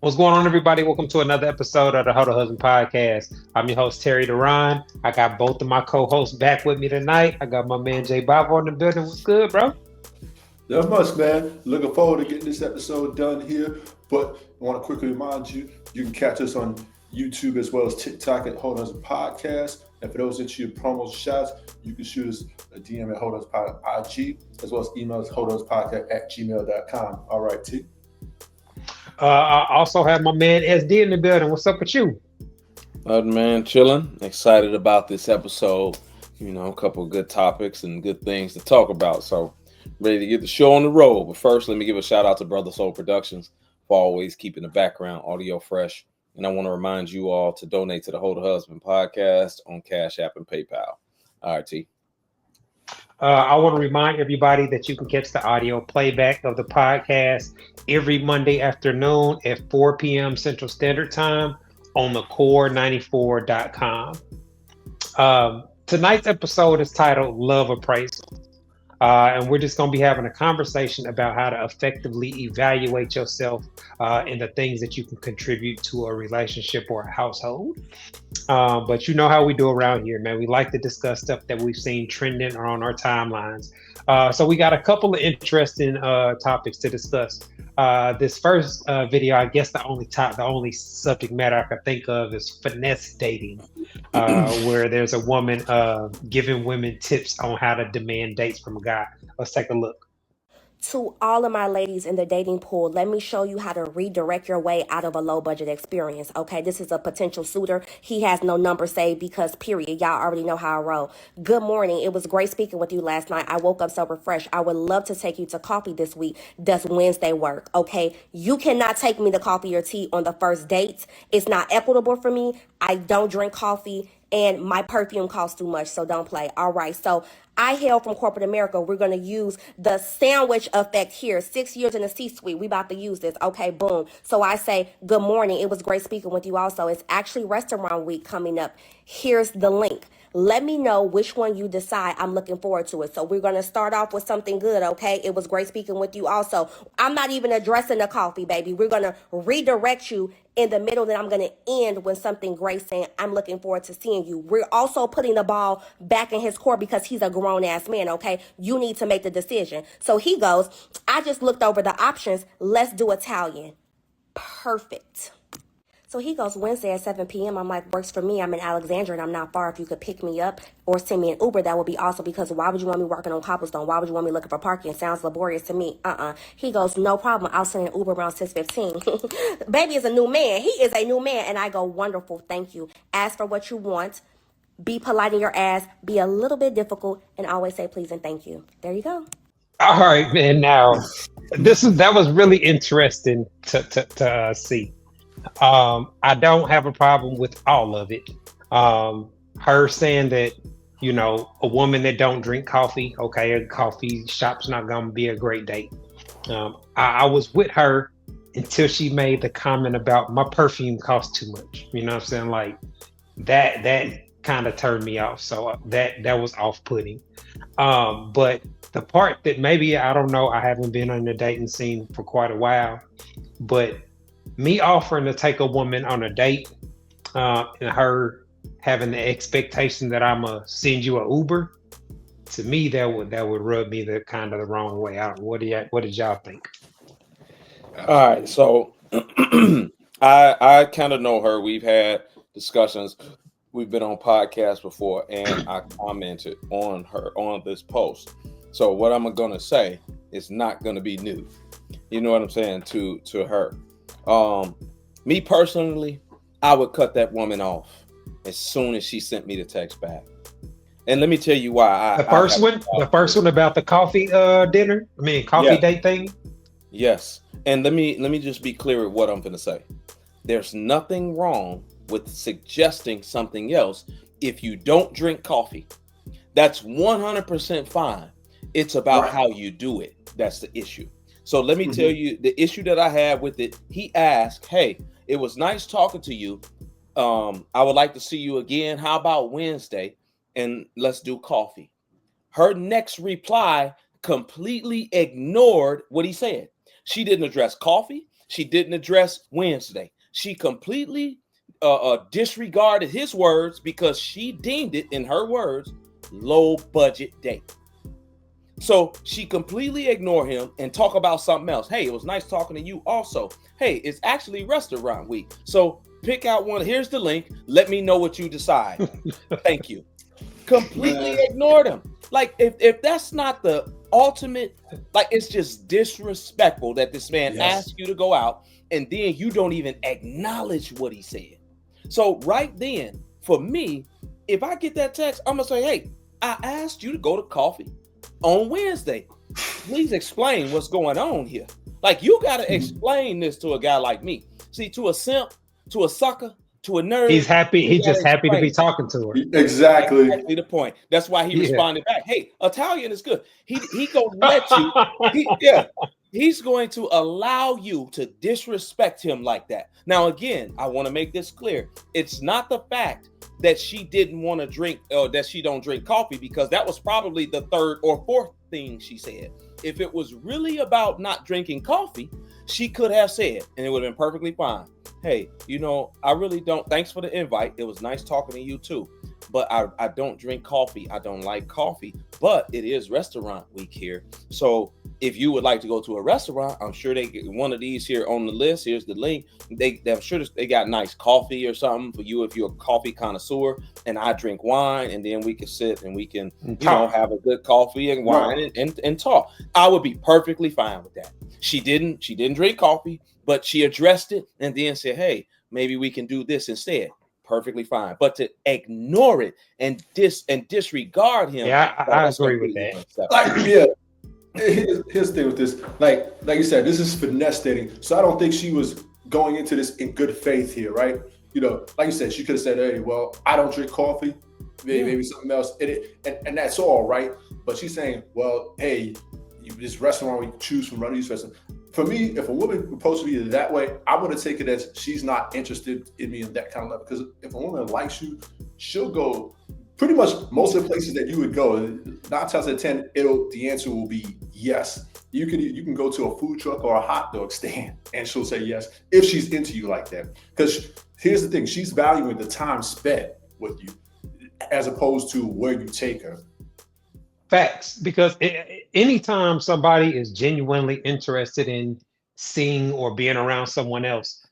What's going on, everybody? Welcome to another episode of the How to Husband Podcast. I'm your host, Terry Duran. I got both of my co-hosts back with me tonight. I got my man, Jay Bob, on the building. What's good, bro? Not much, man. Looking forward to getting this episode done here. But I want to quickly remind you, you can catch us on YouTube as well as TikTok at Hold Us Podcast. And for those that you promo shots, you can shoot us a DM at Hold Us Pod IG, as well as email us holduspodcast@gmail.com. All right, T. I also have my man SD in the building. What's up with you? Man, chilling. Excited about this episode. You know, a couple of good topics and good things to talk about. So, ready to get the show on the road. But first, let me give a shout out to Brother Soul Productions for always keeping the background audio fresh. And I want to remind you all to donate to the Hold a Husband podcast on Cash App and PayPal. All right, T. I want to remind everybody that you can catch the audio playback of the podcast every Monday afternoon at 4 p.m. Central Standard Time on the core94.com. Tonight's episode is titled Love Appraisal. And we're just going to be having a conversation about how to effectively evaluate yourself and the things that you can contribute to a relationship or a household. But you know how we do around here, man. We like to discuss stuff that we've seen trending or on our timelines. So we got a couple of interesting topics to discuss. This first video, I guess the only subject matter I could think of is finesse dating, where there's a woman giving women tips on how to demand dates from a guy. Let's take a look. To all of my ladies in the dating pool, let me show you how to redirect your way out of a low budget experience. Okay, this is a potential suitor. He has no number saved because period. Y'all already know how I roll. Good morning. It was great speaking with you last night. I woke up so refreshed. I would love to take you to coffee this week. Does Wednesday work? Okay, you cannot take me to coffee or tea on the first date. It's not equitable for me. I don't drink coffee and my perfume costs too much, so don't play. All right, so I hail from corporate America. We're going to use the sandwich effect here. 6 years in the C-suite. We about to use this. Okay, boom. So I say, good morning. It was great speaking with you also. It's actually restaurant week coming up. Here's the link. Let me know which one you decide. I'm looking forward to it. So we're going to start off with something good, okay? It was great speaking with you also. I'm not even addressing the coffee, baby. We're going to redirect you in the middle, then I'm going to end with something great saying, I'm looking forward to seeing you. We're also putting the ball back in his court because he's a grown-ass man, okay? You need to make the decision. So he goes, I just looked over the options. Let's do Italian. Perfect. So he goes, Wednesday at 7 p.m. I'm like, works for me. I'm in Alexandria and I'm not far. If you could pick me up or send me an Uber, that would be awesome because why would you want me working on cobblestone? Why would you want me looking for parking? Sounds laborious to me. He goes, no problem. I'll send an Uber around 6:15. Baby is a new man. He is a new man. And I go, wonderful. Thank you. Ask for what you want. Be polite in your ass. Be a little bit difficult and always say please and thank you. There you go. All right, man. Now, that was really interesting to see. I don't have a problem with all of it. Her saying that, you know, a woman that don't drink coffee, okay, a coffee shop's not gonna be a great date. I was with her until she made the comment about my perfume costs too much. You know what I'm saying? Like that kind of turned me off. So that was off-putting. But the part that maybe, I don't know, I haven't been on the dating scene for quite a while, but me offering to take a woman on a date and her having the expectation that I'm gonna send you an Uber, to me that would rub me the wrong way out. What did y'all think? All right, so I kind of know her. We've had discussions. We've been on podcasts before, and I commented on this post. So what I'm gonna say is not gonna be new. You know what I'm saying to her. Me personally, I would cut that woman off as soon as she sent me the text back. And let me tell you why. The first one about the coffee date thing. Yes. And let me just be clear with what I'm going to say. There's nothing wrong with suggesting something else if you don't drink coffee. That's 100% fine. It's about how you do it. That's the issue. So let me tell you the issue that I had with it. He asked, hey, it was nice talking to you. I would like to see you again. How about Wednesday? And let's do coffee. Her next reply completely ignored what he said. She didn't address coffee. She didn't address Wednesday. She completely disregarded his words because she deemed it, in her words, low budget date. So she completely ignored him and talk about something else. Hey, it was nice talking to you also. Hey, it's actually restaurant week. So pick out one. Here's the link. Let me know what you decide. Thank you. Completely ignored him. Like, if that's not the ultimate, like, it's just disrespectful that this man asked you to go out and then you don't even acknowledge what he said. So right then, for me, if I get that text, I'm gonna say, hey, I asked you to go to coffee on Wednesday. Please explain what's going on here. Like, you got to explain this to a guy like me. See, to a simp, to a sucker, to a nerd. He's happy. He's just happy to be talking to her. Exactly. Exactly the point. That's why he responded back. Hey, Italian is good. He gonna let you. He's going to allow you to disrespect him like that. Now, again, I want to make this clear. It's not the fact that she didn't want to drink or that she don't drink coffee, because that was probably the third or fourth thing she said. If it was really about not drinking coffee, she could have said, and it would have been perfectly fine. Hey, I really don't. Thanks for the invite. It was nice talking to you too. But I don't drink coffee. I don't like coffee. But it is restaurant week here. So if you would like to go to a restaurant, I'm sure they get one of these here on the list. Here's the link. I'm sure they got nice coffee or something for you if you're a coffee connoisseur. And I drink wine, and then we can sit and we can have a good coffee and wine and talk. I would be perfectly fine with that. She didn't drink coffee, but she addressed it and then said, hey, maybe we can do this instead. Perfectly fine. But to ignore it and disregard him. Yeah, I agree with that. Like, here's the thing with this. Like you said, this is finesse dating. So I don't think she was going into this in good faith here, right? Like you said, she could have said, hey, well, I don't drink coffee. Maybe something else. And that's all, right? But she's saying, well, hey, this restaurant, we choose from one of these restaurants. For me, if a woman proposed to me that way, I would have taken it as she's not interested in me in that kind of level. Because if a woman likes you, she'll go pretty much most of the places that you would go. 9 times out of 10, the answer will be yes. You can go to a food truck or a hot dog stand, and she'll say yes if she's into you like that. Because here's the thing: she's valuing the time spent with you, as opposed to where you take her. Facts, because anytime somebody is genuinely interested in seeing or being around someone else,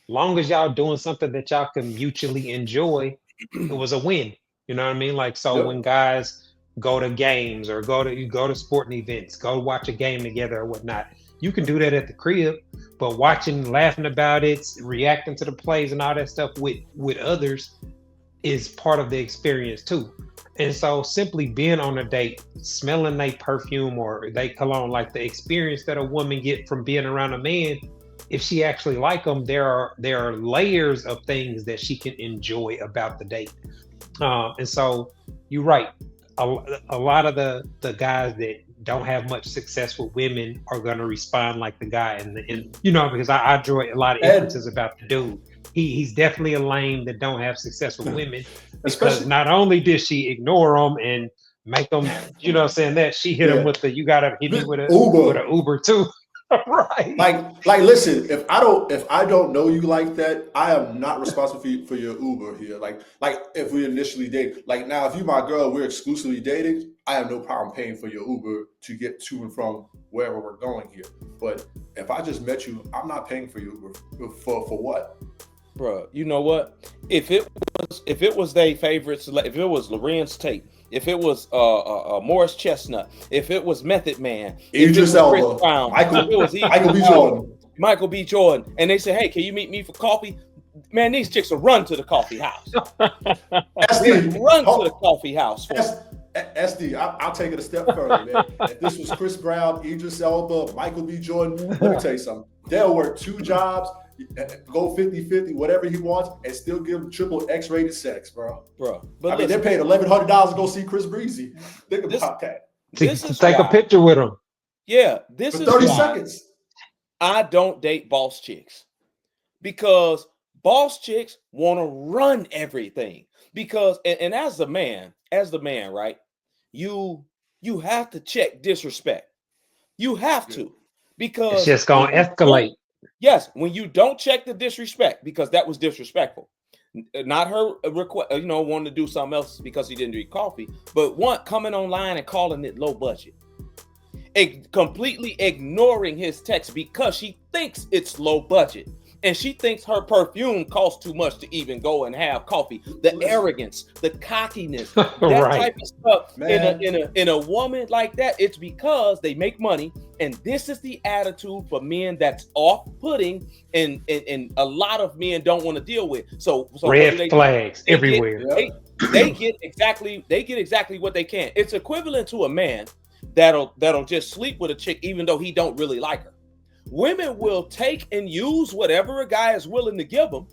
long as y'all doing something that y'all can mutually enjoy, it was a win. You know what I mean? Like, so when guys go to games or go to sporting events, go watch a game together or whatnot, you can do that at the crib, but watching, laughing about it, reacting to the plays and all that stuff with others is part of the experience too. And so simply being on a date, smelling their perfume or they cologne, like the experience that a woman get from being around a man, if she actually like them, there are layers of things that she can enjoy about the date. And so you're right. A lot of the guys that don't have much success with women are going to respond like the guy. And because I enjoy a lot of instances about the dude. He's definitely a lame that don't have success with women, because not only did she ignore him and make them, saying that, she hit him with you gotta hit me with an Uber too. Right. Like listen, if I don't know you like that, I am not responsible for your Uber here. Like if we initially date, like now if you my girl, we're exclusively dating, I have no problem paying for your Uber to get to and from wherever we're going here. But if I just met you, I'm not paying for your Uber for what? Bro, you know what? If it was their favorites, if it was Lorenz Tate, if it was Morris Chestnut, if it was Method Man, Idris Elba, Michael B. Jordan, and they say, hey, can you meet me for coffee? Man, these chicks will run to the coffee house. Run to the coffee house. SD, I'll take it a step further, man. If this was Chris Brown, Idris Elba, Michael B. Jordan, let me tell you something. They'll work 2 jobs, go 50-50, whatever he wants, and still give him triple X-rated sex, bro. But they're paying $1,100 to go see Chris Breezy. Think about that. To take a picture with him. Yeah, this for is 30 seconds. I don't date boss chicks, because boss chicks want to run everything. Because and as the man, right? You have to check disrespect. You have to, because it's just gonna escalate. Yes, when you don't check the disrespect, because that was disrespectful. Not her request, wanting to do something else because he didn't drink coffee, but one coming online and calling it low budget. Completely ignoring his text because she thinks it's low budget. And she thinks her perfume costs too much to even go and have coffee. The arrogance, the cockiness, that type of stuff in a woman like that, it's because they make money. And this is the attitude for men that's off-putting and a lot of men don't want to deal with. So red flags everywhere. They get exactly what they can. It's equivalent to a man that'll just sleep with a chick even though he don't really like her. Women will take and use whatever a guy is willing to give them,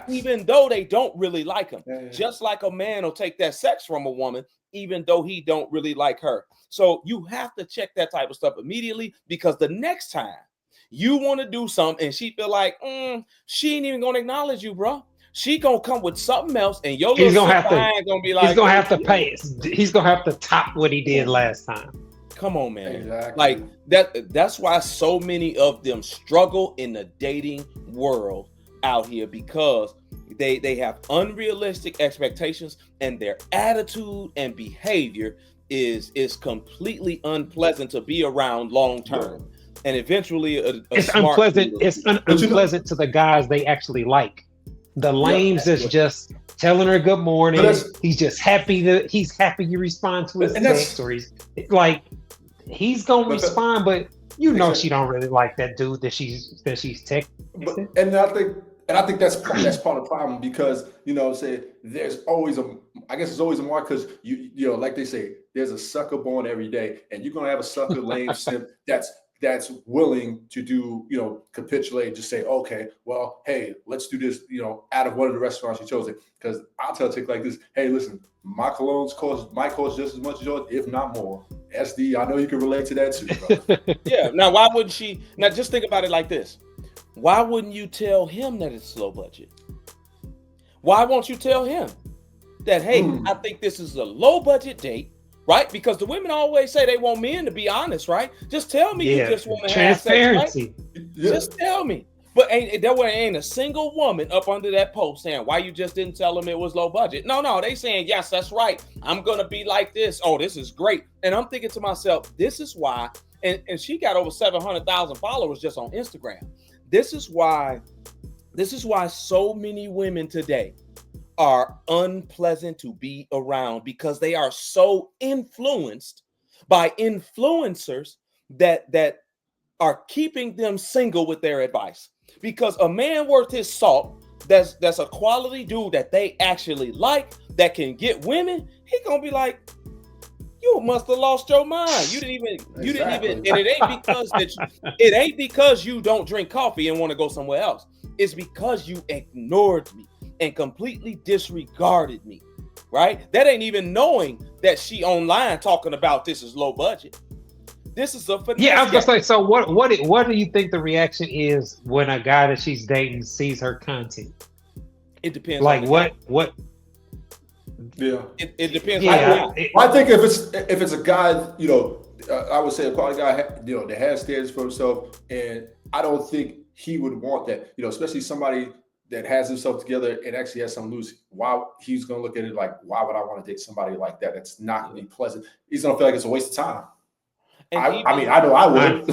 even though they don't really like him. Yeah. Just like a man will take that sex from a woman, even though he don't really like her. So you have to check that type of stuff immediately, because the next time you want to do something and she feel like she ain't even gonna acknowledge you, bro. She gonna come with something else, and your he's gonna have to. Gonna be like, he's gonna have to pay. He's gonna have to top what he did last time. Come on, man. Exactly. Like that's why so many of them struggle in the dating world out here, because they have unrealistic expectations and their attitude and behavior is completely unpleasant to be around long term. And eventually it's unpleasant. It's unpleasant to the guys they actually like. The lames is just telling her good morning. He's just happy you respond to his text, or he's like, he's gonna respond, but she don't really like that dude that she's texting. And I think that's part of the problem, because there's always a mark, because you like they say, there's a sucker born every day, and you're gonna have a sucker lame simp that's willing to do, capitulate, just say, okay, well, hey, let's do this, out of one of the restaurants you chose it. Because I'll tell a chick like this, hey, listen, my colognes cost just as much as yours, if not more. SD, I know you can relate to that too, bro. Yeah. Now, why wouldn't she? Now, just think about it like this. Why wouldn't you tell him that it's low budget? Why won't you tell him that, hey, I think this is a low budget date? Right? Because the women always say they want men to be honest, right? Just tell me you just want to have transparency. Sex, right? Yeah. Just tell me. But ain't a single woman up under that post saying, why you just didn't tell them it was low budget? No, they saying, yes, that's right. I'm going to be like this. Oh, this is great. And I'm thinking to myself, this is why, and she got over 700,000 followers just on Instagram. This is why so many women today are unpleasant to be around, because they are so influenced by influencers that are keeping them single with their advice. Because a man worth his salt, that's a quality dude that they actually like, that can get women, he gonna be like, you must have lost your mind. You didn't even, and it ain't because you don't drink coffee and want to go somewhere else. It's because you ignored me and completely disregarded me, right? That ain't even knowing that she online talking about this is low budget. This is a finesse. Yeah, I was just like, so what do you think the reaction is when a guy that she's dating sees her content? It depends. Like what? Yeah, it depends. Yeah, I think if it's a guy, I would say a quality guy, that has standards for himself, and I don't think he would want that, especially somebody that has himself together and actually has some loose. Why he's gonna look at it like, why would I want to date somebody like that? That's not gonna be pleasant. He's gonna feel like it's a waste of time. I know I would.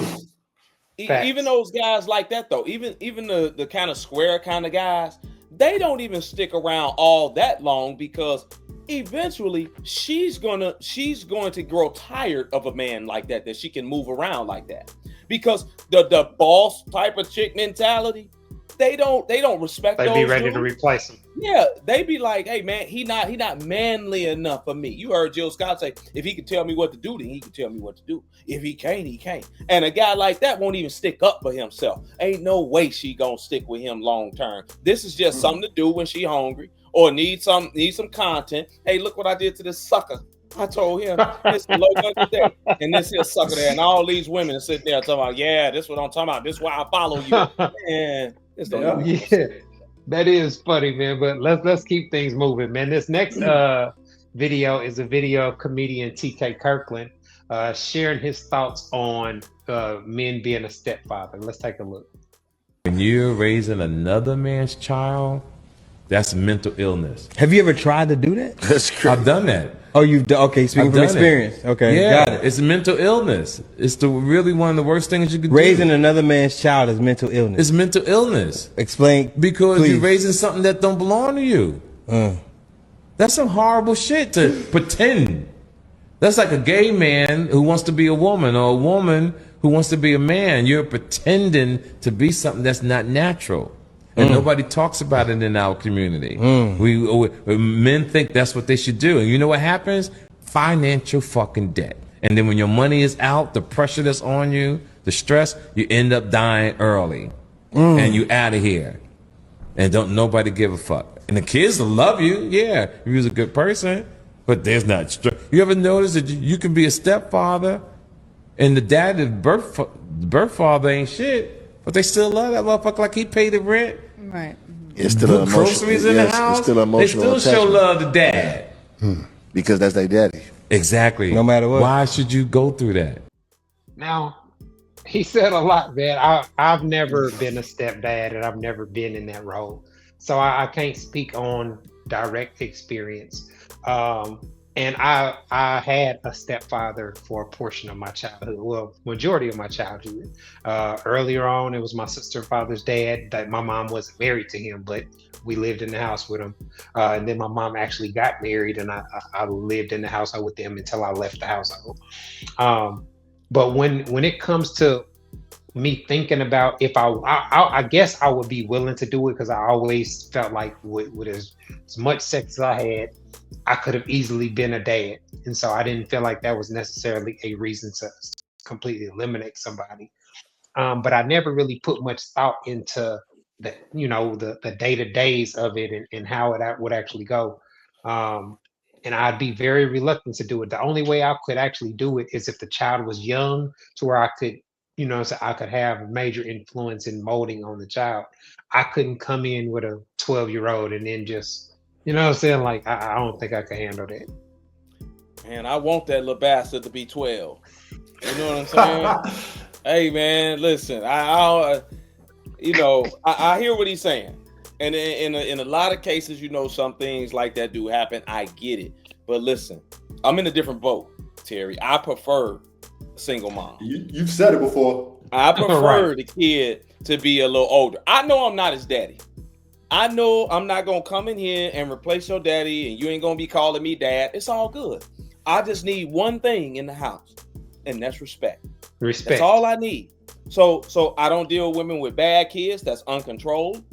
Even those guys like that though, even the kind of square kind of guys, they don't even stick around all that long, because eventually she's going to grow tired of a man like that she can move around like that. Because the boss type of chick mentality, they don't respect those. They'd be ready to replace him. Yeah, they be like, hey man, he not manly enough for me. You heard Jill Scott say, if he can tell me what to do, then he can tell me what to do. If he can't, he can't. And a guy like that won't even stick up for himself. Ain't no way she gonna stick with him long term. This is just something to do when she hungry or need some content. Hey, look what I did to this sucker. I told him it's a low budget day, and this here sucker there, and all these women sit there talking about, yeah, this is what I'm talking about. This is why I follow you. Man, that is funny, man. But let's keep things moving, man. This next video is a video of comedian TK Kirkland sharing his thoughts on men being a stepfather. Let's take a look. When you're raising another man's child, that's mental illness. Have you ever tried to do that? That's crazy. I've done that. Oh, you've done. Okay, speaking I've from done experience. it. Okay, Yeah, got it. it's mental illness. It's really one of the worst things you can Raising do. another man's child is mental illness. It's mental illness. Explain. Because please. you're raising something that don't belong to you. That's some horrible shit to pretend. That's like a gay man who wants to be a woman, or a woman who wants to be a man. You're pretending to be something that's not natural. And nobody talks about it in our community. Men think that's what they should do. And you know what happens? Financial fucking debt. And then when your money is out, the pressure that's on you, the stress, you end up dying early. And you out of here. And don't nobody give a fuck. And the kids will love you, yeah, if you're a good person. But there's not stress. You ever notice that you can be a stepfather and the dad, the birth father ain't shit, but they still love that motherfucker like he paid the rent. Right. It's still an Groceries in the house. It's still emotional they still show attachment. love to dad. Because that's their daddy. Exactly. No matter what. Why should you go through that? Now, he said a lot, man. I've never been a stepdad, and I've never been in that role, so I can't speak on direct experience. And I had a stepfather for a portion of my childhood, well, majority of my childhood. Earlier on, it was my sister and father's dad. That my mom wasn't married to him, but we lived in the house with him. And then my mom actually got married, and I lived in the household with them until I left the household. But when it comes to me thinking about if I guess I would be willing to do it, because I always felt like with as much sex as I had, I could have easily been a dad. And so I didn't feel like that was necessarily a reason to completely eliminate somebody. But I never really put much thought into the day-to-days of it and how it would actually go. And I'd be very reluctant to do it. The only way I could actually do it is if the child was young, to where I could, so I could have a major influence in molding on the child. I couldn't come in with a 12-year-old and then just, you know what I'm saying? Like, I don't think I could handle that. Man, I want that little bastard to be 12. You know what I'm saying? Hey, man, listen, I hear what he's saying. And in a lot of cases, some things like that do happen. I get it. But listen, I'm in a different boat, Terry. I prefer single mom. You've said it before. I prefer the kid to be a little older. I know I'm not his daddy. I know I'm not going to come in here and replace your daddy, and you ain't going to be calling me dad. It's all good. I just need one thing in the house, and that's respect. That's all I need. So I don't deal with women with bad kids that's uncontrolled.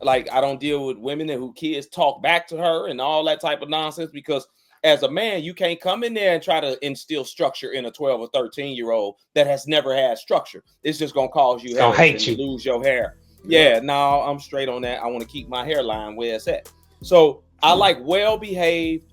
Like, I don't deal with women who kids talk back to her and all that type of nonsense, because as a man, you can't come in there and try to instill structure in a 12 or 13-year-old that has never had structure. It's just going to cause you to lose your hair. Yeah, no, I'm straight on that. I want to keep my hairline where it's at. So I like well-behaved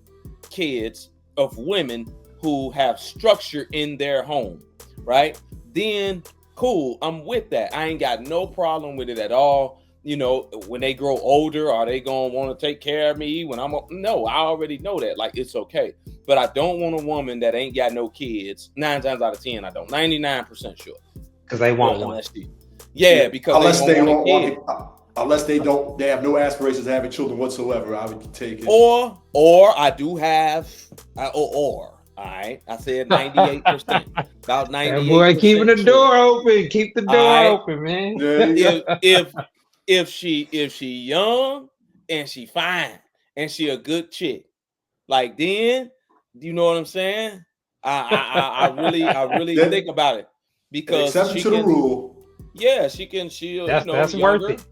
kids of women who have structure in their home, right? Then, cool, I'm with that. I ain't got no problem with it at all. When they grow older, are they going to want to take care of me when no, I already know that. Like, it's okay. But I don't want a woman that ain't got no kids. 9 times out of 10, I don't. 99% sure. Because they want one. Because unless they don't want unless they have no aspirations of having children whatsoever, I would take it. Or I do have, all right. I said 98%. About 98%. Boy, keeping the door open. Keep the door open, man. If she young and she fine and she a good chick, like, then, you know what I'm saying? I really think about it, because exception to the rule. Yeah, she can. That's worth it.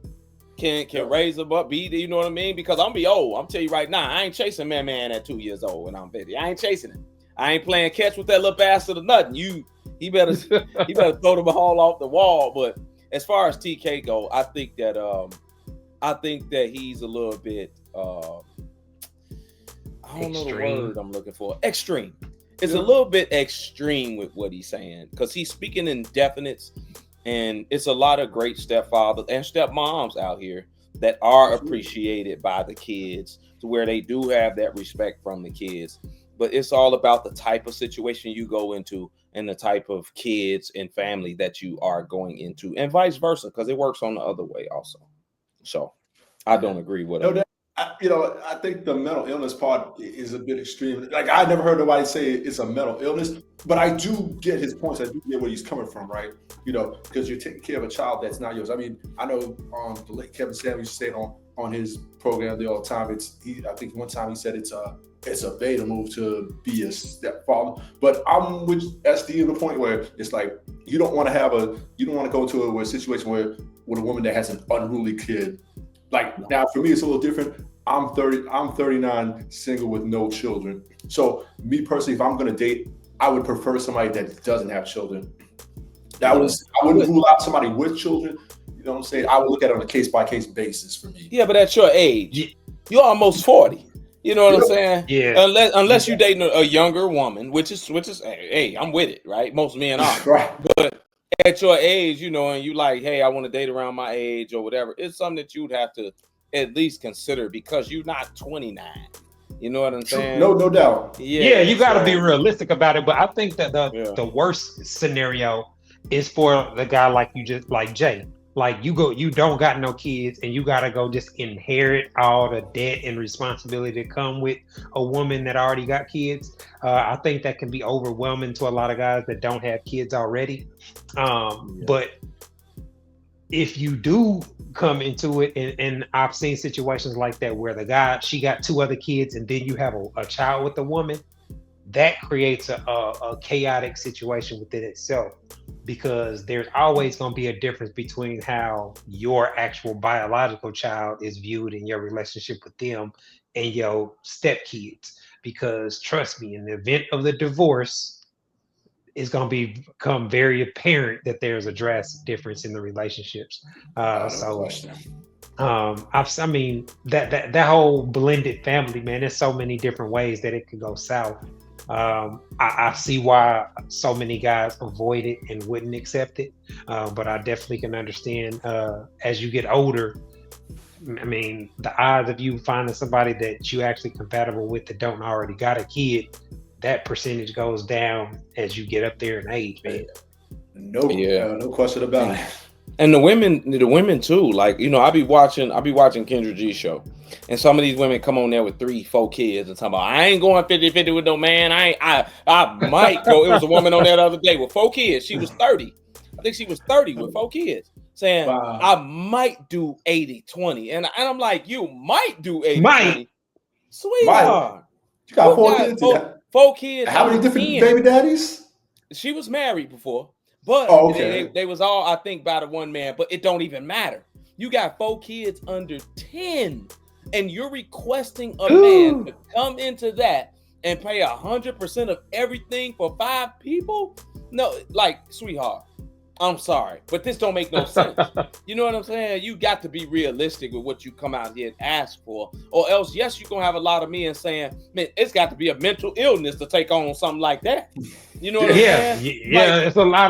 Can raise them up, you know what I mean? Because I'm be old. I'm tell you right now, I ain't chasing man at 2 years old when I'm 50. I ain't chasing him. I ain't playing catch with that little bastard or nothing. He better throw the ball off the wall. But as far as TK go, I think that he's a little bit I don't know the word I'm looking for. Extreme. It's a little bit extreme with what he's saying, because he's speaking in definites, and it's a lot of great stepfathers and stepmoms out here that are appreciated by the kids, to where they do have that respect from the kids. but it's all about the type of situation you go into and the type of kids and family that you are going into, and vice versa, because it works on the other way also. So I don't agree with No, it. I think the mental illness part is a bit extreme. Like, I never heard nobody say it's a mental illness, but I do get his points. I do get where he's coming from, right? Because you're taking care of a child that's not yours. I mean, I know the late Kevin Samuels said on his program there all the time. I think one time he said it's a beta move to be a stepfather. But I'm with SD to the point where it's like you don't want to go to a situation with a woman that has an unruly kid. Like, now for me, it's a little different. I'm 39, single with no children. So me personally, if I'm going to date, I would prefer somebody that doesn't have children. I wouldn't rule out somebody with children. You know what I'm saying? I would look at it on a case-by-case basis for me. Yeah, but at your age, you're almost 40. You know what I'm saying? Yeah. Unless you're dating a younger woman, which is hey, I'm with it, right? Most men are. Right. But at your age, and you like, hey, I want to date around my age or whatever, it's something that you'd have to at least consider, because you're not 29. You know what I'm saying? No doubt. Yeah, you got to be realistic about it. But I think that the worst scenario is for the guy like Jay. Like, you don't got no kids, and you got to go just inherit all the debt and responsibility that come with a woman that already got kids. I think that can be overwhelming to a lot of guys that don't have kids already. But if you do come into it, and I've seen situations like that where she got 2 other kids, and then you have a child with the woman, that creates a chaotic situation within itself, because there's always going to be a difference between how your actual biological child is viewed in your relationship with them and your stepkids. Because trust me, in the event of the divorce, it's going to become very apparent that there's a drastic difference in the relationships. I mean, that whole blended family, man, there's so many different ways that it could go south. I see why so many guys avoid it and wouldn't accept it. But I definitely can understand as you get older. I mean, the odds of you finding somebody that you actually compatible with that don't already got a kid, that percentage goes down as you get up there in age, man. No question about it. And the women too. Like, I be watching Kendra G's show, and some of these women come on there with 3-4 kids and talk about, I ain't going 50-50 with no man. I might go. It was a woman on there the other day with 4 kids. She was 30. I think she was 30 with 4 kids, saying, wow, I might do 80-20. And I'm like, you might do 80-20. Sweetheart. You got 4 kids. 4 kids. How many different baby daddies? She was married before, but they was all, I think, by the one man, but it don't even matter. You got 4 kids under 10, and you're requesting a man to come into that and pay 100% of everything for 5 people? No, like, sweetheart, I'm sorry, but this don't make no sense. You know what I'm saying? You got to be realistic with what you come out here and ask for, or else, yes, you're going to have a lot of men saying, man, it's got to be a mental illness to take on something like that. You know what I'm saying? Yeah, it's a lot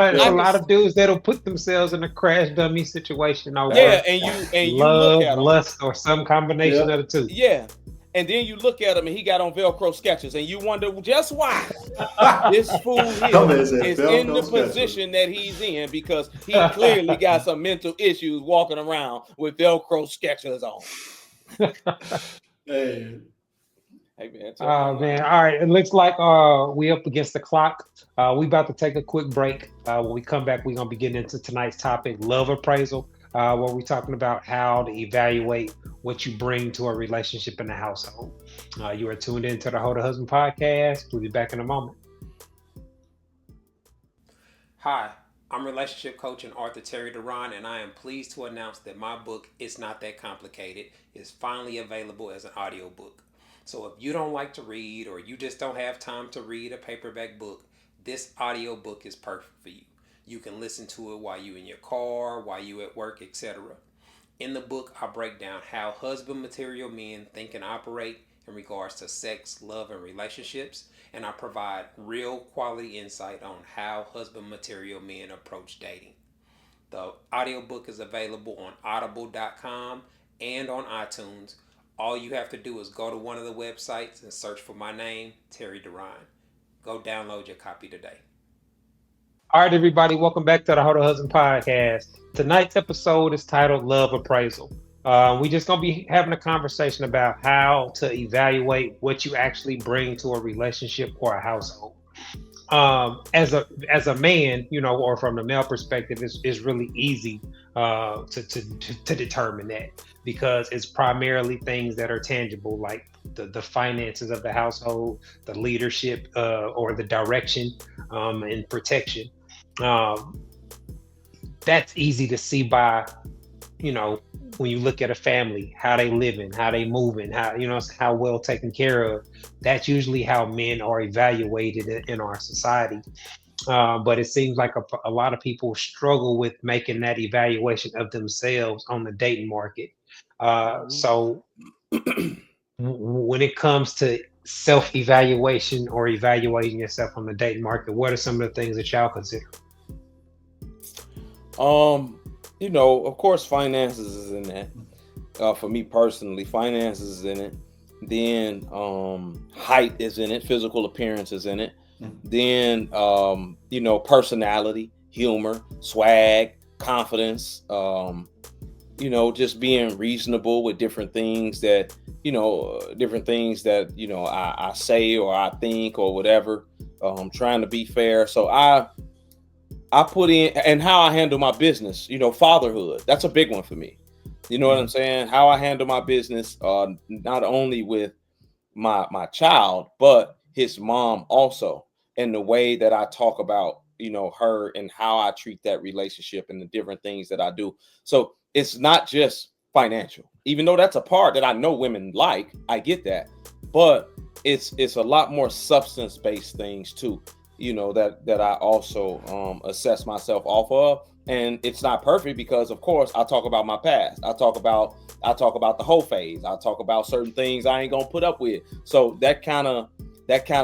of dudes that'll put themselves in a crash dummy situation over and you love, look at lust, or some combination of the two. Yeah. And then you look at him and he got on Velcro sketches, and you wonder just why this fool here is in the position that he's in, because he clearly got some mental issues walking around with Velcro sketches on. Hey man. Man. All right. It looks like we up against the clock. We about to take a quick break. When we come back, we're gonna be getting into tonight's topic, love appraisal. Where we're talking about how to evaluate what you bring to a relationship in the household. You are tuned into the Ho the Husband podcast. We'll be back in a moment. Hi, I'm relationship coach and author Terry Duran, and I am pleased to announce that my book, It's Not That Complicated, is finally available as an audiobook. So if you don't like to read, or you just don't have time to read a paperback book, this audiobook is perfect for you. You can listen to it while you're in your car, while you're at work, etc. In the book, I break down how husband material men think and operate in regards to sex, love, and relationships, and I provide real quality insight on how husband material men approach dating. The audiobook is available on audible.com and on iTunes. All you have to do is go to one of the websites and search for my name, Terry Duran. Go download your copy today. All right, everybody, welcome back to the How to Husband podcast. Tonight's episode is titled Love Appraisal. We're just going to be having a conversation about how to evaluate what you actually bring to a relationship or a household. As a man, you know, or from the male perspective, it's really easy to determine that, because it's primarily things that are tangible, like the finances of the household, the leadership or the direction and protection. That's easy to see by, you know, when you look at a family, how they living, how they moving, how, you know, how well taken care of. That's usually how men are evaluated in our society. But it seems like a lot of people struggle with making that evaluation of themselves on the dating market. So when it comes to self-evaluation or evaluating yourself on the dating market, what are some of the things that y'all consider? You know, of course, finances is in that. For me personally, finances is in it. Then height is in it. Physical appearance is in it. Then you know, personality, humor, swag, confidence. You know, just being reasonable with different things that I say or I think or whatever. Trying to be fair. So I put in, and how I handle my business, you know, fatherhood. That's a big one for me. You know what I'm saying? How I handle my business, not only with my child, but his mom also, and the way that I talk about, you know, her and how I treat that relationship and the different things that I do. So it's not just financial, even though that's a part that I know women like. I get that, but it's a lot more substance-based things too, you know, that I also assess myself off of. And it's not perfect because, of course, I talk about my past. I talk about the whole phase. I talk about certain things I ain't gonna put up with. So that kind of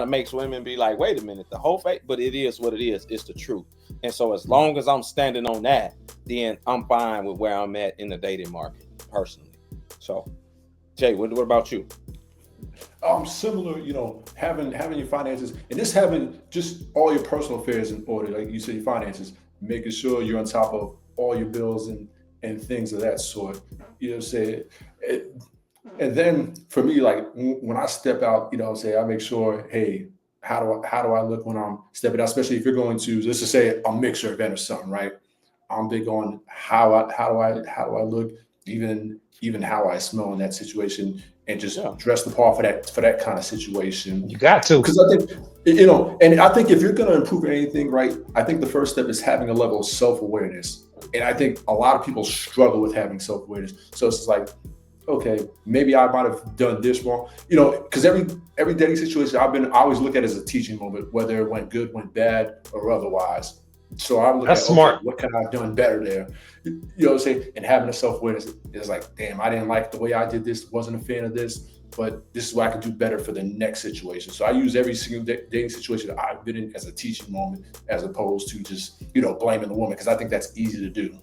makes women be like, wait a minute, the whole phase. But it is what it is. It's the truth. And so as long as I'm standing on that, then I'm fine with where I'm at in the dating market personally. So, Jay, what about you? Similar, you know, having your finances and just having just all your personal affairs in order, like you said, your finances, making sure you're on top of all your bills and things of that sort. You know what I'm saying? And then for me, like when I step out, you know what I'm saying, I make sure, hey, how do I look when I'm stepping out, especially if you're going to, let's just say, a mixer event or something, right? I'm big on how do I look, even how I smell in that situation, and just dress the part for that kind of situation. You got to, because I think, you know, and I think if you're going to improve anything, right, I think the first step is having a level of self-awareness, and I think a lot of people struggle with having self-awareness. So it's just like, okay, maybe I might have done this wrong, you know, because every dating situation I always look at it as a teaching moment, whether it went good, went bad, or otherwise. So I look that's at, smart. Okay, what could I have done better there? You know what I'm saying? And having a self-awareness is like, damn, I didn't like the way I did this, wasn't a fan of this, but this is what I can do better for the next situation. So I use every single dating situation that I've been in as a teaching moment, as opposed to just, you know, blaming the woman, because I think that's easy to do.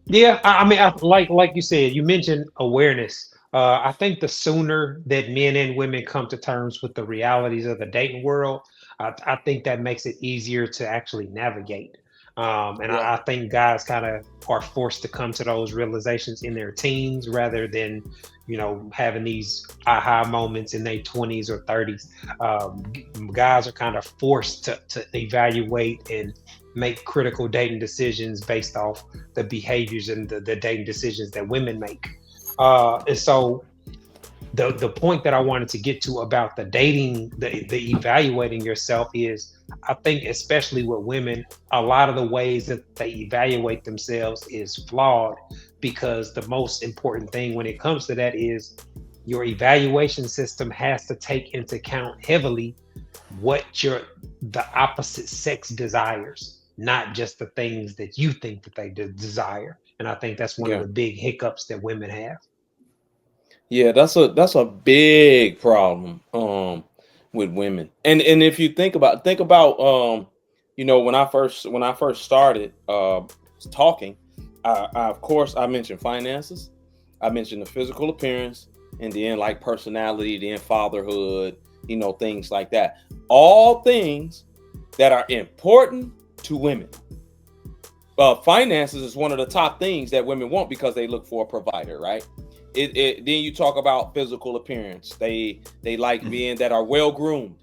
Yeah, I mean, like you said, you mentioned awareness. I think the sooner that men and women come to terms with the realities of the dating world, I think that makes it easier to actually navigate. I think guys kind of are forced to come to those realizations in their teens rather than, you know, having these aha moments in their 20s or 30s. Guys are kind of forced to evaluate and make critical dating decisions based off the behaviors and the dating decisions that women make. And so the point that I wanted to get to about the dating, the evaluating yourself is, I think especially with women, a lot of the ways that they evaluate themselves is flawed, because the most important thing when it comes to that is your evaluation system has to take into account heavily what the opposite sex desires, not just the things that you think that they desire. And I think that's one of the big hiccups that women have. Yeah, that's a big problem with women. And if you think about you know, when I first started talking, I of course I mentioned finances. I mentioned the physical appearance, and then like personality, then fatherhood, things like that. All things that are important to women. Finances is one of the top things that women want because they look for a provider, right? Then you talk about physical appearance. They like men that are well groomed,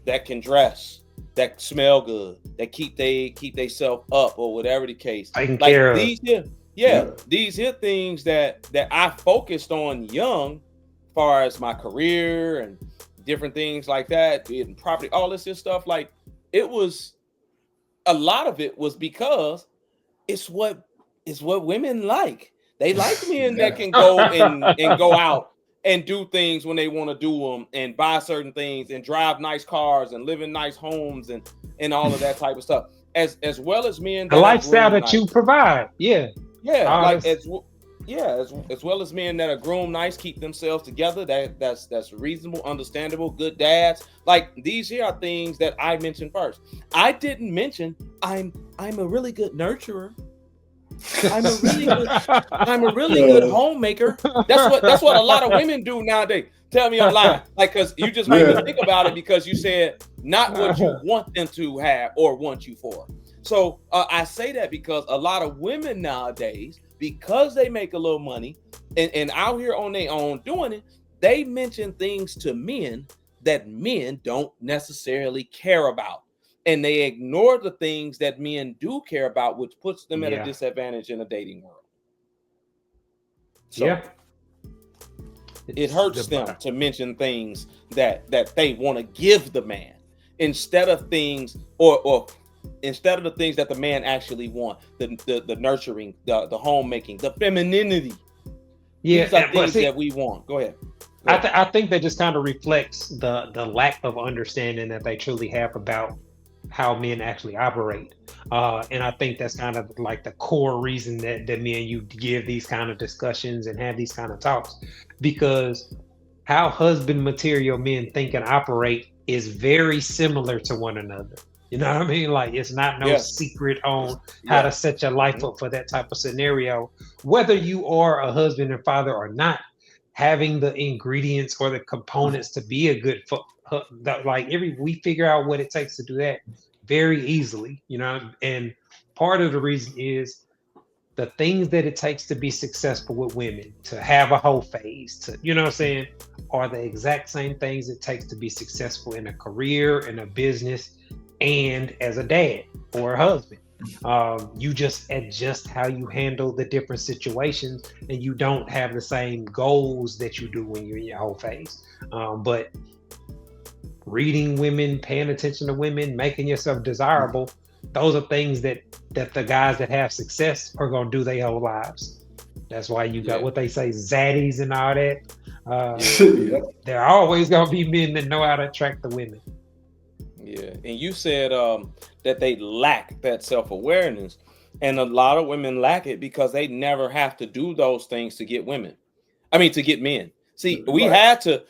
that can dress, that smell good, that keep they self up, or whatever the case. Taking Like care of. these here, these here things that I focused on young, as far as my career and different things like that, and property, all this stuff. Like it was, a lot of it was because it's what women like. They like men that can go and go out and do things when they want to do them, and buy certain things, and drive nice cars, and live in nice homes, and all of that type of stuff. As well as men, the lifestyle that you provide. As well as men that are groomed nice, keep themselves together. That's reasonable, understandable, good dads. Like these here are things that I mentioned first. I didn't mention I'm a really good nurturer. I'm a really good homemaker. That's what a lot of women do nowadays. Tell me I'm lying. Like, because you just made me think about it, because you said not what you want them to have or want you for. So I say that because a lot of women nowadays, because they make a little money and out here on their own doing it, they mention things to men that men don't necessarily care about. And they ignore the things that men do care about, which puts them at a disadvantage in a dating world. So it hurts them to mention things that they want to give the man, instead of things or instead of the things that the man actually want, the nurturing, the homemaking, the femininity. These are things that we want. Go ahead. I think that just kind of reflects the lack of understanding that they truly have about how men actually operate. And I think that's kind of like the core reason that me and you give these kind of discussions and have these kind of talks, because how husband material men think and operate is very similar to one another. You know what I mean? Like, it's not no secret on how to set your life up for that type of scenario. Whether you are a husband and father or not, having the ingredients or the components to be a good we figure out what it takes to do that very easily, and part of the reason is the things that it takes to be successful with women, to have a whole phase, to are the exact same things it takes to be successful in a career, in a business, and as a dad or a husband. You just adjust how you handle the different situations, and you don't have the same goals that you do when you're in your whole phase. But reading women, paying attention to women, making yourself desirable, those are things that the guys that have success are going to do their whole lives. That's why you got what they say, zaddies and all that. There are always going to be men that know how to attract the women. Yeah, and you said that they lack that self-awareness, and a lot of women lack it because they never have to do those things to get women. I mean, to get men. See, we had to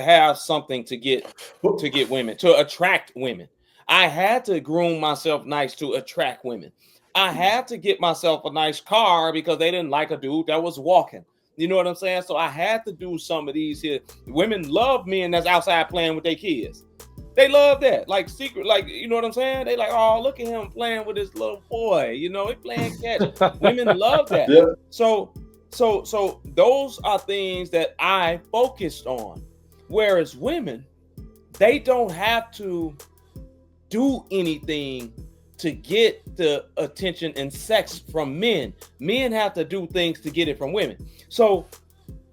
have something to get women, to attract women. I had to groom myself nice to attract women. I had to get myself a nice car because they didn't like a dude that was walking. You know what I'm saying? So I had to do some of these here. Women love men that's outside playing with their kids. They love that, like secret, like, you know what I'm saying? They like, oh, look at him playing with this little boy. He playing catch. Women love that. Yeah. So those are things that I focused on. Whereas women, they don't have to do anything to get the attention and sex from men. Men have to do things to get it from women. So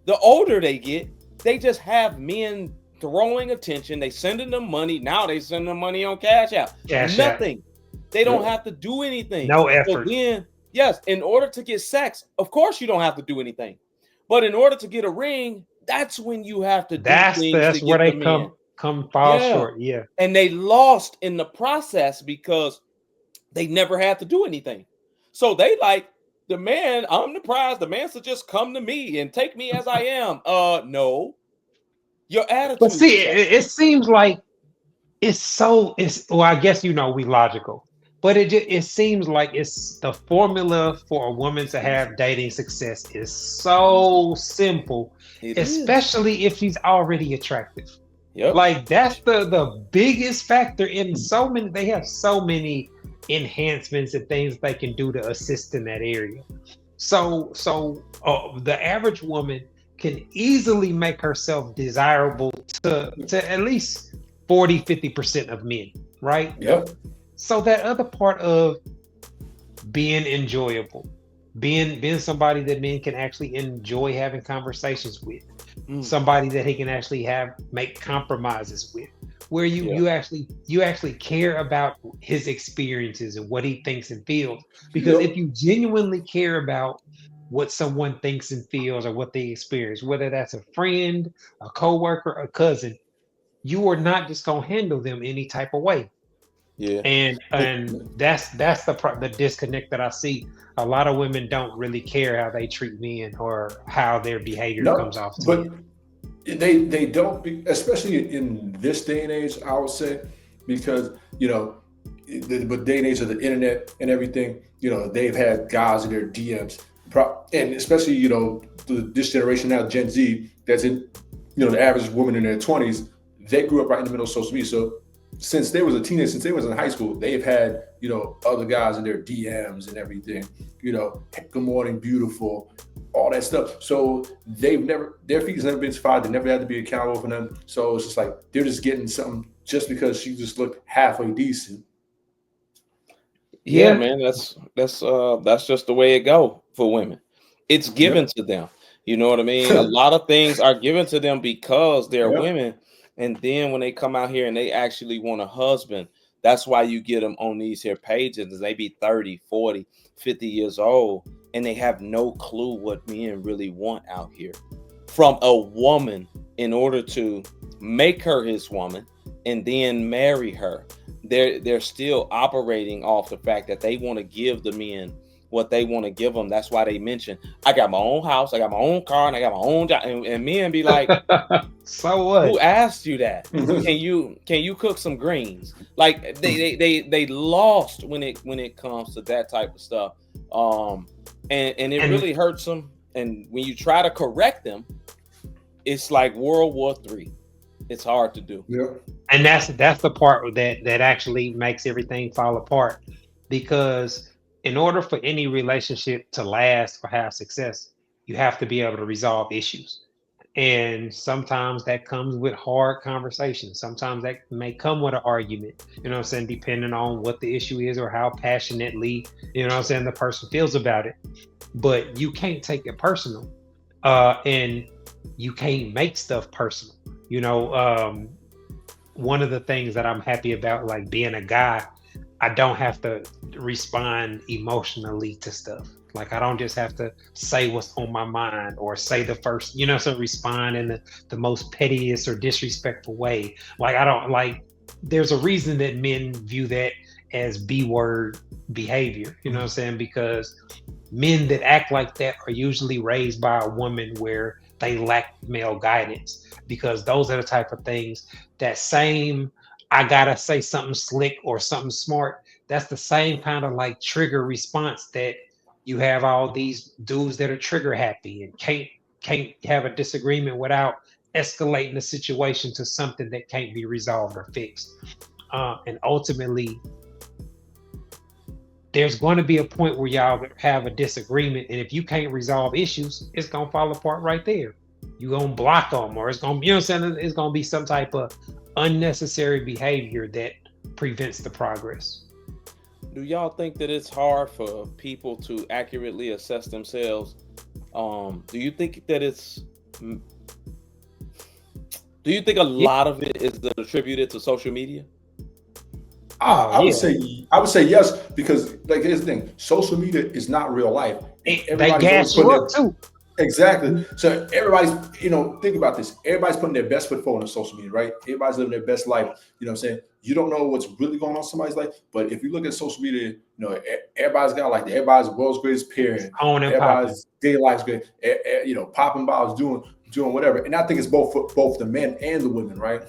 the older they get, they just have men throwing attention. They sending them money. Now they send them money on Cash App. Nothing. They don't have to do anything. No effort. So then, yes, in order to get sex, of course you don't have to do anything. But in order to get a ring, that's when you have to do things. That's where they come fall short. Yeah. And they lost in the process because they never had to do anything. So they like, the man, I'm the prize. The man should just come to me and take me as I am. No. Your attitude. But see, it seems like well, I guess we logical. But it seems like it's the formula for a woman to have dating success is so simple, It is. especially if she's already attractive. Yep. Like that's the biggest factor in so many. They have so many enhancements and things they can do to assist in that area. So the average woman can easily make herself desirable to at least 40-50% of men, right? Yep. So that other part of being enjoyable, being somebody that men can actually enjoy having conversations with, somebody that he can actually make compromises with, where you actually care about his experiences and what he thinks and feels. Because if you genuinely care about what someone thinks and feels or what they experience, whether that's a friend, a coworker, a cousin, you are not just gonna handle them any type of way. Yeah. And that's the disconnect that I see. A lot of women don't really care how they treat men or how their behavior comes off to but men. they don't, especially in this day and age, I would say, because the day and age of the internet and everything, they've had guys in their DMs, and especially this generation now, Gen Z, that's in the average woman in their 20s, they grew up right in the middle of social media. So since they was a teenager, since they was in high school, they've had other guys in their DMs and everything. Good morning, beautiful, all that stuff. So their feet has never been fired. They never had to be accountable for them. So it's just like they're just getting something just because she just looked halfway decent. Yeah, man, that's just the way it go for women. It's given to them. You know what I mean? A lot of things are given to them because they're women. And then when they come out here and they actually want a husband, that's why you get them on these here pages. They be 30, 40, 50 years old, and they have no clue what men really want out here from a woman in order to make her his woman and then marry her. They're still operating off the fact that they want to give the men what they want to give them. That's why they mention, I got my own house, I got my own car, and I got my own job. And men be like, so what? Who asked you that? Can you cook some greens? Like they lost when it comes to that type of stuff. And it really hurts them. And when you try to correct them, it's like World War III. It's hard to do. Yeah. And that's the part that actually makes everything fall apart, because in order for any relationship to last or have success, you have to be able to resolve issues. And sometimes that comes with hard conversations. Sometimes that may come with an argument, depending on what the issue is or how passionately, the person feels about it. But you can't take it personal. And you can't make stuff personal. One of the things that I'm happy about, like being a guy, I don't have to respond emotionally to stuff. Like I don't just have to say what's on my mind or say the first, respond in the most pettiest or disrespectful way. Like I don't like, there's a reason that men view that as B-word behavior, because men that act like that are usually raised by a woman where they lack male guidance, because those are the type of things that same, I gotta say something slick or something smart. That's the same kind of like trigger response that you have all these dudes that are trigger happy and can't have a disagreement without escalating the situation to something that can't be resolved or fixed. And ultimately, there's going to be a point where y'all have a disagreement, and if you can't resolve issues, it's gonna fall apart right there. You're gonna block them, or it's gonna, it's gonna be some type of unnecessary behavior that prevents the progress. Do y'all think that it's hard for people to accurately assess themselves? Do you think that do you think a lot of it is attributed to social media? I would say yes, because like here's the thing, social media is not real life. They gas you up too. Exactly. So everybody's, think about this. Everybody's putting their best foot forward on social media, right? Everybody's living their best life. You know what I'm saying? You don't know what's really going on in somebody's life, but if you look at social media, everybody's got like everybody's world's greatest parent. Everybody's day life's great. Popping bottles, doing whatever. And I think it's both the men and the women, right?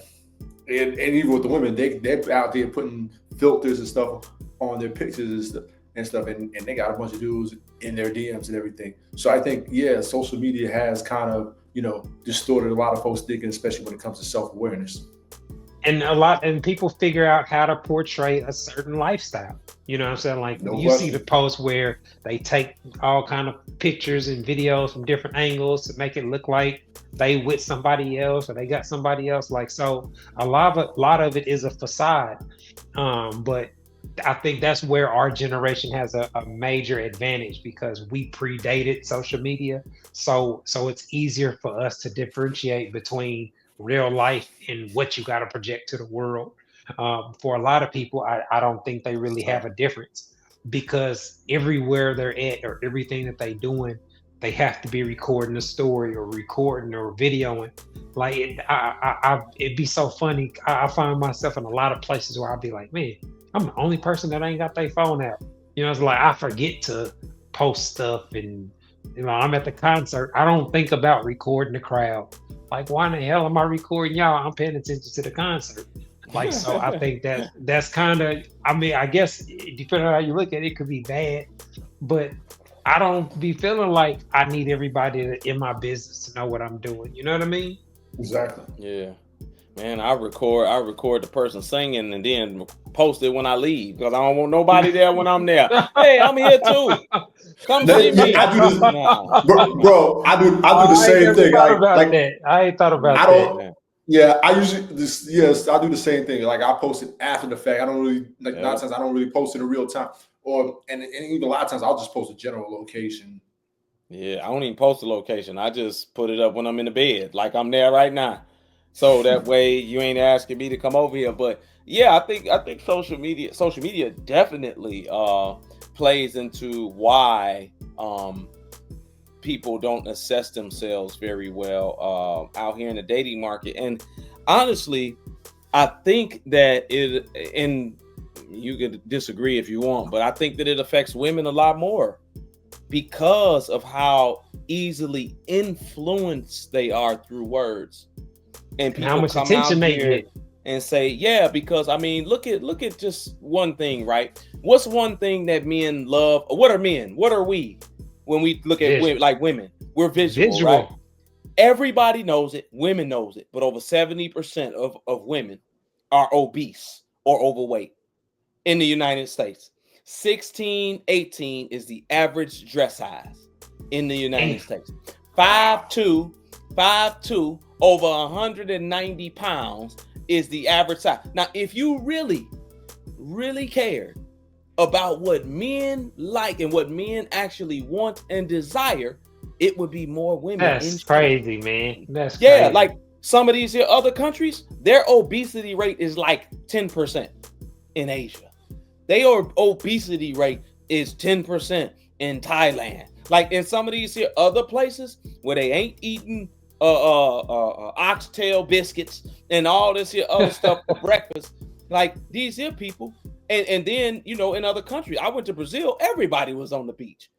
and even with the women, they're out there putting filters and stuff on their pictures and stuff, and they got a bunch of dudes in their DMs and everything. So I think, yeah, social media has kind of, distorted a lot of folks thinking, especially when it comes to self-awareness. And people figure out how to portray a certain lifestyle. You know what I'm saying? Like you see the posts where they take all kind of pictures and videos from different angles to make it look like they with somebody else or they got somebody else. Like, so a lot of it is a facade. But I think that's where our generation has a major advantage because we predated social media. So it's easier for us to differentiate between real life and what you got to project to the world. For a lot of people, I don't think they really have a difference because everywhere they're at or everything that they doing, they have to be recording a story or recording or videoing. Like it'd be so funny. I find myself in a lot of places where I'll be like, man, I'm the only person that ain't got their phone out. It's like I forget to post stuff, and I'm at the concert. I don't think about recording the crowd. Like, why in the hell am I recording y'all? I'm paying attention to the concert. Like, so I think that's kind of, I guess depending on how you look at it, it could be bad, but I don't be feeling like I need everybody in my business to know what I'm doing. You know what I mean? Exactly. Yeah. Man, I record the person singing and then post it when I leave because I don't want nobody there when I'm there. Hey, I'm here too. Come see me. I do this, bro. I do the same thing. I ain't thought about that. Yeah, I usually I do the same thing. Like I post it after the fact. I don't really a lot of times I don't really post it in real time. And even a lot of times I'll just post a general location. Yeah, I don't even post the location. I just put it up when I'm in the bed, like I'm there right now. So that way you ain't asking me to come over here. But yeah, I think social media definitely plays into why people don't assess themselves very well out here in the dating market. And honestly, I think that and you can disagree if you want, but I think that it affects women a lot more because of how easily influenced they are through words. And people how much come attention out they here get and say, yeah, because look at just one thing, right? What's one thing that men love? What are men? What are we? When we look at women, like women, we're visual, right? Everybody knows it. Women knows it. But over 70% of women are obese or overweight in the United States. 16, 18 is the average dress size in the United States. 5'2", over 190 pounds is the average size. Now, if you really, really cared about what men like and what men actually want and desire, it would be more women. That's crazy, man. That's crazy. Like some of these other countries, their obesity rate is like 10% in Asia. Their obesity rate is 10% in Thailand. Like in some of these other places where they ain't eating oxtail biscuits and all this other stuff for breakfast, like these people. And then, in other countries, I went to Brazil, everybody was on the beach.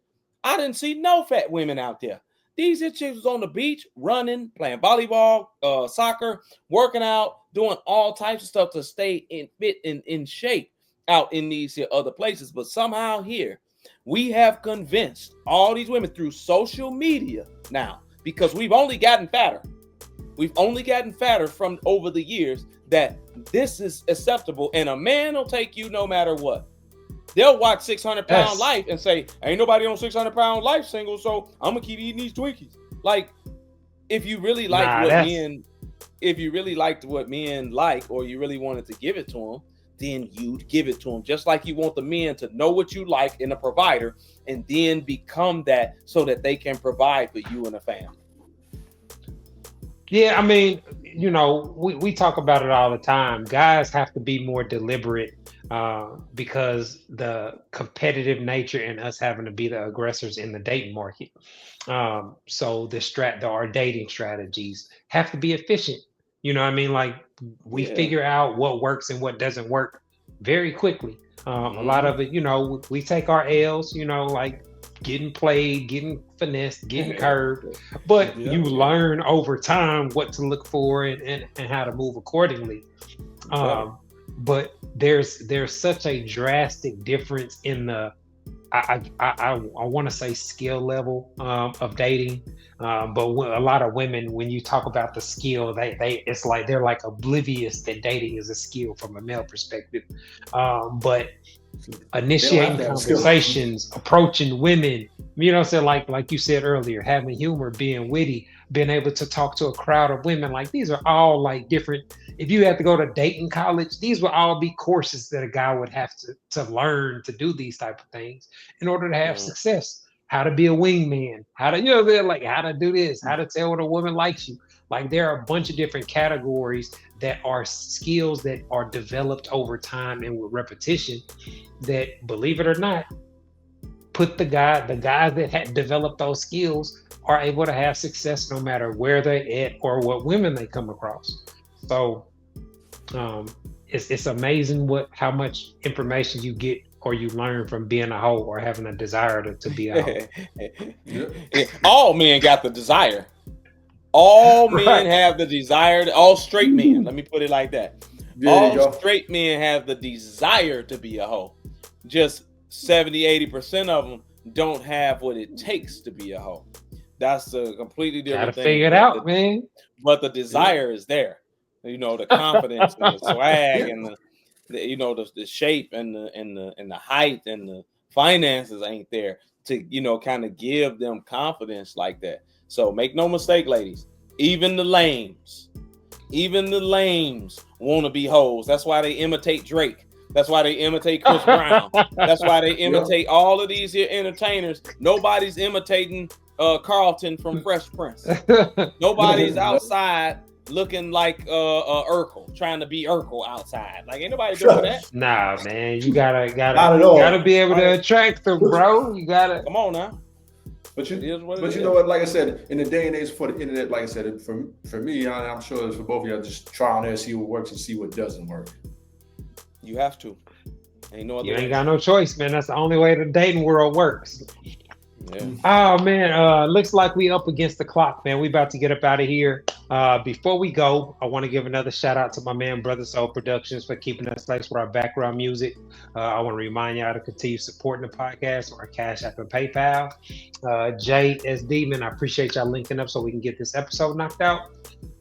I didn't see no fat women out there. These chicks was on the beach, running, playing volleyball, soccer, working out, doing all types of stuff to stay fit and in shape out in these other places. But somehow here, we have convinced all these women through social media now, because we've only gotten fatter. We've only gotten fatter from over the years that this is acceptable, and a man will take you no matter what. They'll watch 600-pound Life and say, ain't nobody on 600-pound Life single, so I'm gonna keep eating these Twinkies. Like, if you really liked what men like, or you really wanted to give it to them, then you'd give it to them. Just like you want the men to know what you like in a provider, and then become that so that they can provide for you and a family. Yeah, we talk about it all the time. Guys have to be more deliberate because the competitive nature and us having to be the aggressors in the dating market. So our dating strategies have to be efficient. Like we figure out what works and what doesn't work very quickly. A lot of it, we take our L's, like getting played, getting finessed, getting curved, but Yeah. you learn over time what to look for and how to move accordingly. But there's such a drastic difference in the I want to say skill level of dating, but a lot of women, when you talk about the skill, they it's like they're like oblivious that dating is a skill from a male perspective. But initiating conversations, approaching women, you know, so like you said earlier, having humor, being witty, being able to talk to a crowd of women, like these are all like different. If you had to go to dating college, these would all be courses that a guy would have to learn to do these type of things in order to have success. How to be a wingman, how to, you know, they're like how to do this, how to tell when a woman likes you. Like there are a bunch of different categories that are skills that are developed over time and with repetition that, believe it or not, put the guys that had developed those skills are able to have success no matter where they're at or what women they come across. So it's amazing how much information you get or you learn from being a hoe or having a desire to be a hoe. All men got the desire. All men have the desire. All straight men, let me put it like that. All straight men have the desire to be a hoe. Just 70-80% of them don't have what it takes to be a hoe. That's a completely different thing. Gotta figure it out, man. But the desire is there. You know, the confidence and the swag and the you know, the shape and the height and the finances ain't there to, you know, kind of give them confidence like that. So make no mistake, ladies, even the lames want to be hoes. That's why they imitate Drake. That's why they imitate Chris Brown. That's why they imitate all of these here entertainers. Nobody's imitating Carlton from Fresh Prince. Nobody's outside looking like Urkel, trying to be Urkel outside. Like, ain't nobody doing that. Nah, man, you gotta be able to attract them, bro. You gotta come on now. But you know what? Like I said, in the day and age for the internet, like I said, for me, I'm sure it's for both of y'all. Just try on there, see what works, and see what doesn't work. You have to. Ain't no other you way. ain't got no choice, man. That's the only way the dating world works. Yeah. Oh man, looks like we up against the clock, man. We about to get up out of here. Before we go, I want to give another shout out to my man Brother Soul Productions for keeping us nice with our background music. I want to remind y'all to continue supporting the podcast or our Cash App and PayPal. JSD, man, I appreciate y'all linking up so we can get this episode knocked out.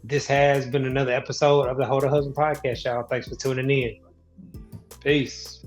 This has been another episode of the Hold a Husband Podcast, y'all. Thanks for tuning in. Peace.